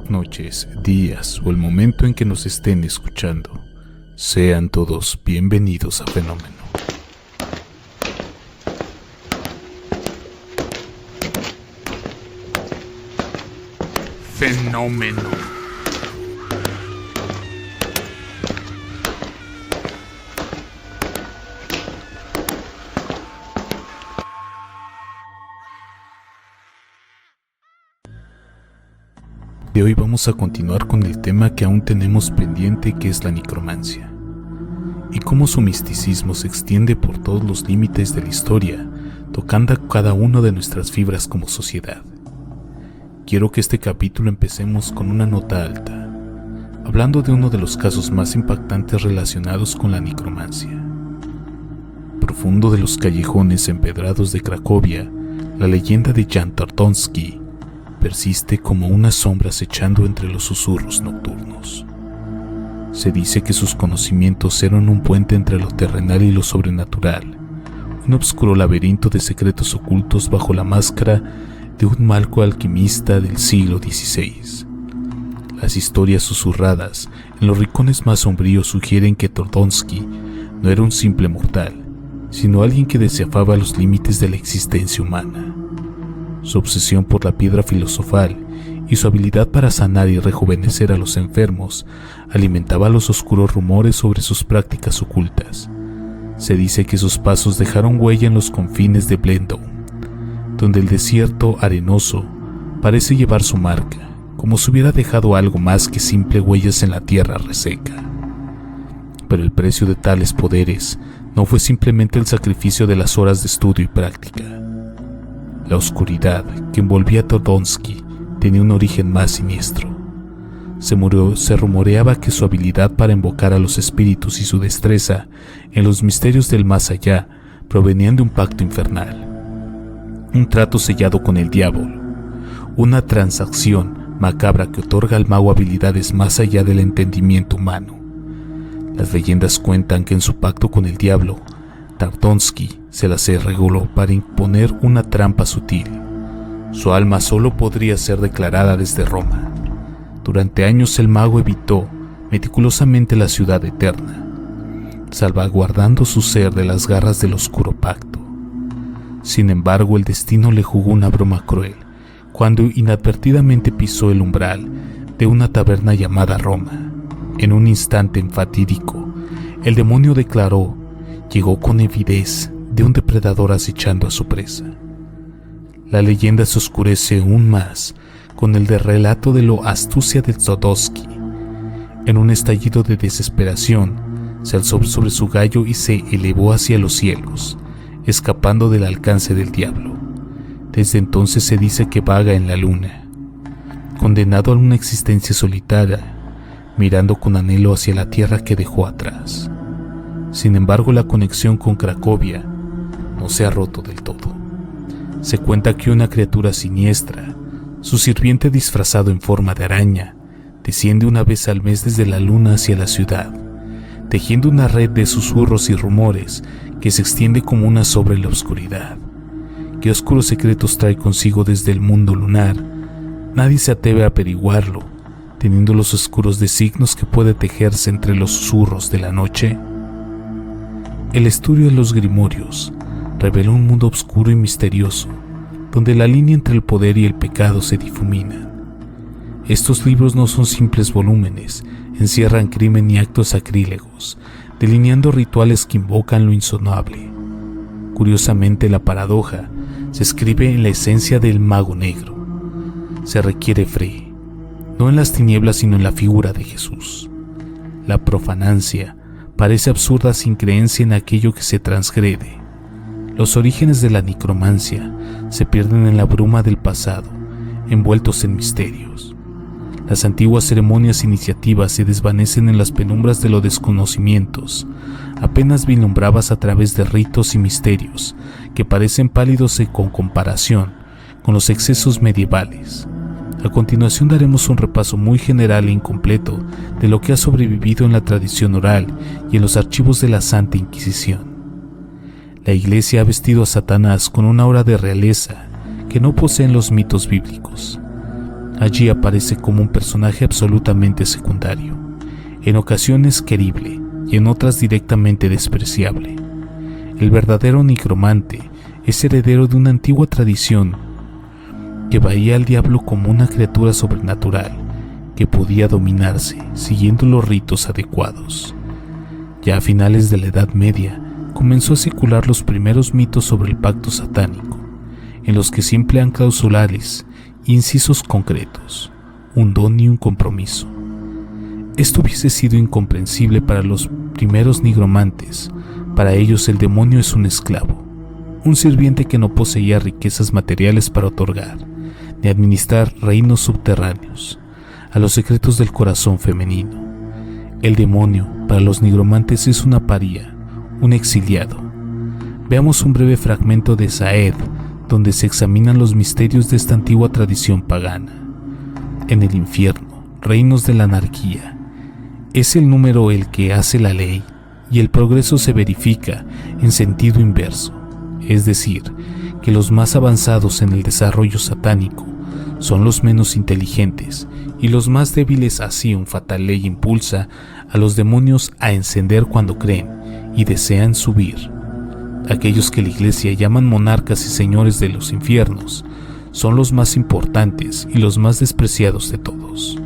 noches, días o el momento en que nos estén escuchando. Sean todos bienvenidos a Fenómeno. Fenómeno. De hoy vamos a continuar con el tema que aún tenemos pendiente, que es la necromancia, y cómo su misticismo se extiende por todos los límites de la historia, tocando a cada una de nuestras fibras como sociedad. Quiero que este capítulo empecemos con una nota alta, hablando de uno de los casos más impactantes relacionados con la necromancia. Profundo de los callejones empedrados de Cracovia, la leyenda de Jan Tarnowski persiste como una sombra acechando entre los susurros nocturnos. Se dice que sus conocimientos eran un puente entre lo terrenal y lo sobrenatural, un oscuro laberinto de secretos ocultos bajo la máscara de un malco alquimista del siglo XVI. Las historias susurradas en los rincones más sombríos sugieren que Tarnowski no era un simple mortal, sino alguien que desafiaba los límites de la existencia humana. Su obsesión por la piedra filosofal y su habilidad para sanar y rejuvenecer a los enfermos alimentaba los oscuros rumores sobre sus prácticas ocultas. Se dice que sus pasos dejaron huella en los confines de Blendon, donde el desierto arenoso parece llevar su marca, como si hubiera dejado algo más que simple huellas en la tierra reseca. Pero el precio de tales poderes no fue simplemente el sacrificio de las horas de estudio y práctica. La oscuridad que envolvía a Tarnowski tenía un origen más siniestro. Se rumoreaba que su habilidad para invocar a los espíritus y su destreza en los misterios del más allá provenían de un pacto infernal, un trato sellado con el diablo, una transacción macabra que otorga al mago habilidades más allá del entendimiento humano. Las leyendas cuentan que en su pacto con el diablo, Tarnowski se las arregló para imponer una trampa sutil. Su alma solo podría ser declarada desde Roma. Durante años el mago evitó meticulosamente la ciudad eterna, salvaguardando su ser de las garras del oscuro pacto. Sin embargo, el destino le jugó una broma cruel cuando inadvertidamente pisó el umbral de una taberna llamada Roma. En un instante fatídico, el demonio declaró: llegó con avidez de un depredador acechando a su presa. La leyenda se oscurece aún más con el relato de la astucia de Tarnowski. En un estallido de desesperación, se alzó sobre su gallo y se elevó hacia los cielos, escapando del alcance del diablo. Desde entonces se dice que vaga en la luna, condenado a una existencia solitaria, mirando con anhelo hacia la tierra que dejó atrás. Sin embargo, la conexión con Cracovia no se ha roto del todo. Se cuenta que una criatura siniestra, su sirviente disfrazado en forma de araña, desciende una vez al mes desde la luna hacia la ciudad, tejiendo una red de susurros y rumores que se extiende como una sobre la oscuridad. ¿Qué oscuros secretos trae consigo desde el mundo lunar? Nadie se atreve a averiguarlo, teniendo los oscuros designios que puede tejerse entre los susurros de la noche. El estudio de los grimorios revela un mundo oscuro y misterioso, donde la línea entre el poder y el pecado se difumina. Estos libros no son simples volúmenes, encierran crimen y actos sacrílegos, delineando rituales que invocan lo insonable. Curiosamente, la paradoja se escribe en la esencia del mago negro. Se requiere fe, no en las tinieblas sino en la figura de Jesús. La profanancia parece absurda sin creencia en aquello que se transgrede. Los orígenes de la necromancia se pierden en la bruma del pasado, envueltos en misterios. Las antiguas ceremonias iniciativas se desvanecen en las penumbras de los desconocimientos, apenas vislumbradas a través de ritos y misterios que parecen pálidos con comparación con los excesos medievales. A continuación daremos un repaso muy general e incompleto de lo que ha sobrevivido en la tradición oral y en los archivos de la Santa Inquisición. La Iglesia ha vestido a Satanás con una aura de realeza que no poseen los mitos bíblicos. Allí aparece como un personaje absolutamente secundario, en ocasiones querible y en otras directamente despreciable. El verdadero nigromante es heredero de una antigua tradición que veía al diablo como una criatura sobrenatural que podía dominarse siguiendo los ritos adecuados. Ya a finales de la Edad Media comenzó a circular los primeros mitos sobre el pacto satánico, en los que se emplean clausulares e incisos concretos, un don y un compromiso. Esto hubiese sido incomprensible para los primeros nigromantes. Para ellos el demonio es un esclavo, un sirviente que no poseía riquezas materiales para otorgar, ni administrar reinos subterráneos, a los secretos del corazón femenino. El demonio para los nigromantes es una paria, un exiliado. Veamos un breve fragmento de Saed, donde se examinan los misterios de esta antigua tradición pagana. En el infierno, reinos de la anarquía, es el número el que hace la ley, y el progreso se verifica en sentido inverso, es decir, que los más avanzados en el desarrollo satánico son los menos inteligentes, y los más débiles. Así una fatal ley impulsa a los demonios a encender cuando creen y desean subir. Aquellos que la Iglesia llaman monarcas y señores de los infiernos son los más importantes y los más despreciados de todos.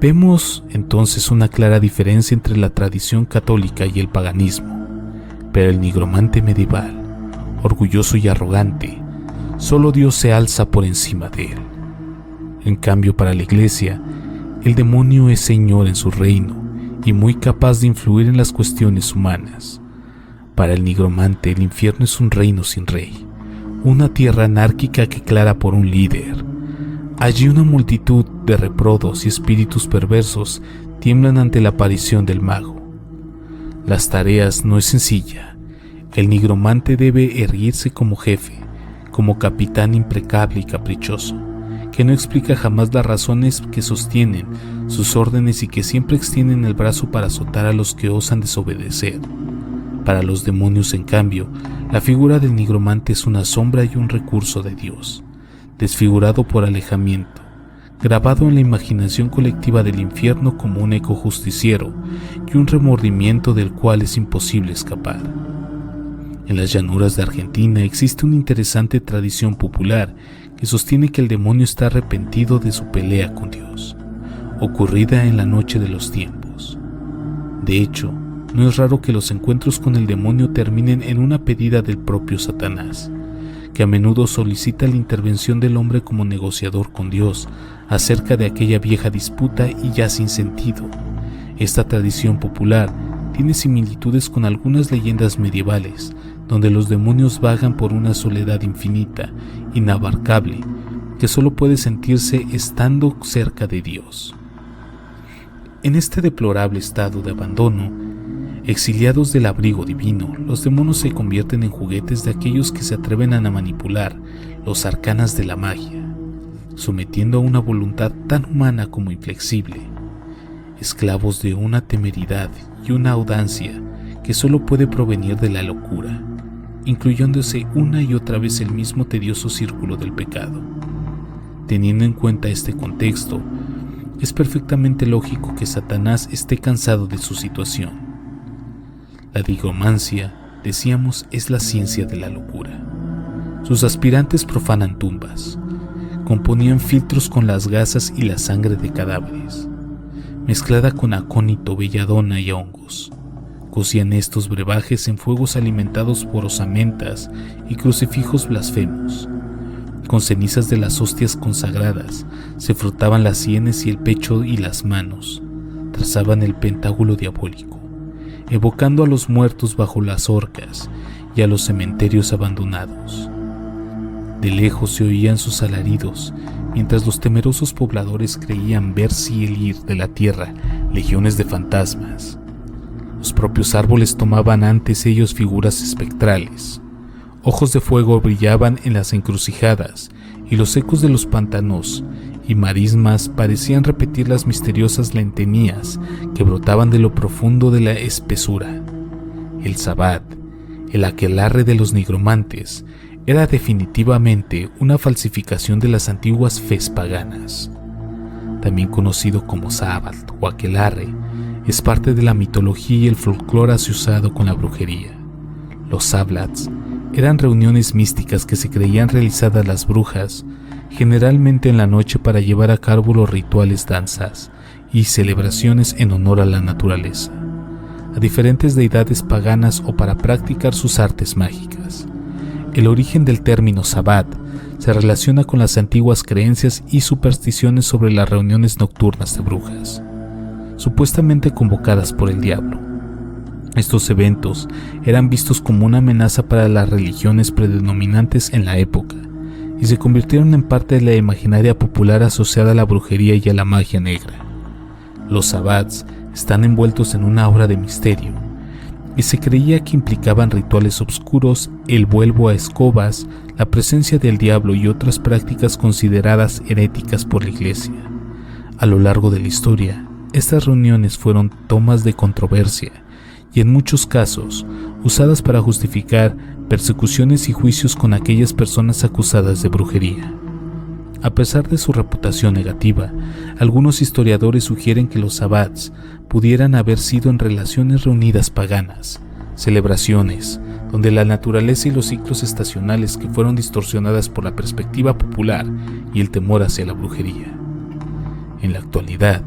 Vemos entonces una clara diferencia entre la tradición católica y el paganismo, pero el nigromante medieval, orgulloso y arrogante, solo Dios se alza por encima de él. En cambio, para la Iglesia, el demonio es señor en su reino y muy capaz de influir en las cuestiones humanas. Para el nigromante, el infierno es un reino sin rey, una tierra anárquica que clara por un líder. Allí una multitud de reprodos y espíritus perversos tiemblan ante la aparición del mago. Las tareas no es sencilla. El nigromante debe erguirse como jefe, como capitán impecable y caprichoso, que no explica jamás las razones que sostienen sus órdenes y que siempre extienden el brazo para azotar a los que osan desobedecer. Para los demonios, en cambio, la figura del nigromante es una sombra y un recurso de Dios, desfigurado por alejamiento, grabado en la imaginación colectiva del infierno como un eco justiciero y un remordimiento del cual es imposible escapar. En las llanuras de Argentina existe una interesante tradición popular que sostiene que el demonio está arrepentido de su pelea con Dios, ocurrida en la noche de los tiempos. De hecho, no es raro que los encuentros con el demonio terminen en una pedida del propio Satanás, que a menudo solicita la intervención del hombre como negociador con Dios acerca de aquella vieja disputa y ya sin sentido. Esta tradición popular tiene similitudes con algunas leyendas medievales, donde los demonios vagan por una soledad infinita, inabarcable, que solo puede sentirse estando cerca de Dios. En este deplorable estado de abandono, exiliados del abrigo divino, los demonios se convierten en juguetes de aquellos que se atreven a manipular los arcanas de la magia, sometiendo a una voluntad tan humana como inflexible, esclavos de una temeridad y una audacia que solo puede provenir de la locura, incluyéndose una y otra vez el mismo tedioso círculo del pecado. Teniendo en cuenta este contexto, es perfectamente lógico que Satanás esté cansado de su situación. La nigromancia, decíamos, es la ciencia de la locura. Sus aspirantes profanan tumbas, componían filtros con las gasas y la sangre de cadáveres, mezclada con acónito, belladona y hongos. Cocían estos brebajes en fuegos alimentados por osamentas y crucifijos blasfemos. Con cenizas de las hostias consagradas se frotaban las sienes y el pecho y las manos, trazaban el pentágono diabólico, evocando a los muertos bajo las horcas y a los cementerios abandonados. De lejos se oían sus alaridos, mientras los temerosos pobladores creían ver salir de la tierra legiones de fantasmas. Los propios árboles tomaban ante ellos figuras espectrales. Ojos de fuego brillaban en las encrucijadas, y los ecos de los pantanos y marismas parecían repetir las misteriosas lentanías que brotaban de lo profundo de la espesura. El sabbat, el aquelarre de los nigromantes, era definitivamente una falsificación de las antiguas fes paganas. también conocido como Sabbath o Aquelarre, es parte de la mitología y el folclore asociado con la brujería. Los Sabbats eran reuniones místicas que se creían realizadas las brujas, generalmente en la noche, para llevar a cabo los rituales, danzas y celebraciones en honor a la naturaleza, a diferentes deidades paganas o para practicar sus artes mágicas. El origen del término Sabbat se relaciona con las antiguas creencias y supersticiones sobre las reuniones nocturnas de brujas, supuestamente convocadas por el diablo. Estos eventos eran vistos como una amenaza para las religiones predominantes en la época y se convirtieron en parte de la imaginaria popular asociada a la brujería y a la magia negra. Los sabbats están envueltos en una aura de misterio y se creía que implicaban rituales oscuros, el vuelo a escobas, la presencia del diablo y otras prácticas consideradas heréticas por la Iglesia. A lo largo de la historia, estas reuniones fueron temas de controversia y en muchos casos usadas para justificar persecuciones y juicios con aquellas personas acusadas de brujería. A pesar de su reputación negativa, algunos historiadores sugieren que los sabbats pudieran haber sido en relaciones reunidas paganas, celebraciones donde la naturaleza y los ciclos estacionales que fueron distorsionadas por la perspectiva popular y el temor hacia la brujería. En la actualidad,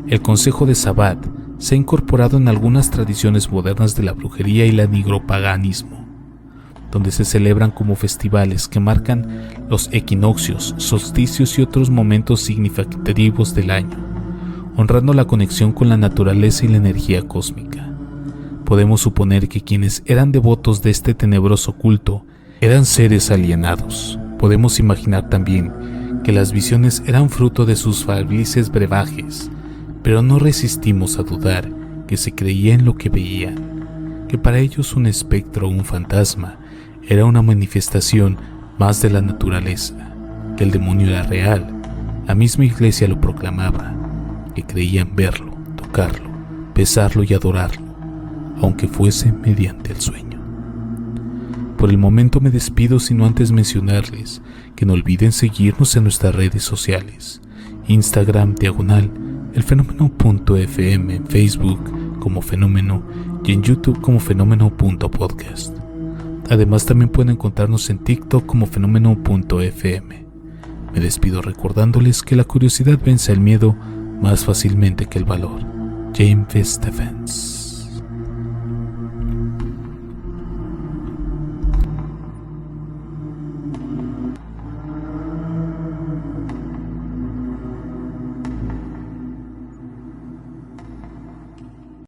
el concejo de Sabbat se ha incorporado en algunas tradiciones modernas de la brujería y el nigropaganismo, donde se celebran como festivales que marcan los equinoccios, solsticios y otros momentos significativos del año, honrando la conexión con la naturaleza y la energía cósmica. Podemos suponer que quienes eran devotos de este tenebroso culto eran seres alienados. Podemos imaginar también que las visiones eran fruto de sus falices brebajes, pero no resistimos a dudar que se creía en lo que veían, que para ellos un espectro o un fantasma era una manifestación más de la naturaleza, que el demonio era real. La misma Iglesia lo proclamaba, que creían verlo, tocarlo, besarlo y adorarlo, aunque fuese mediante el sueño. Por el momento me despido, sino antes mencionarles que no olviden seguirnos en nuestras redes sociales: Instagram /elfenómeno.fm, en Facebook como Fenómeno y en YouTube como Fenómeno.podcast. Además, también pueden encontrarnos en TikTok como Fenómeno.fm. Me despido recordándoles que la curiosidad vence el miedo más fácilmente que el valor. James Stephens.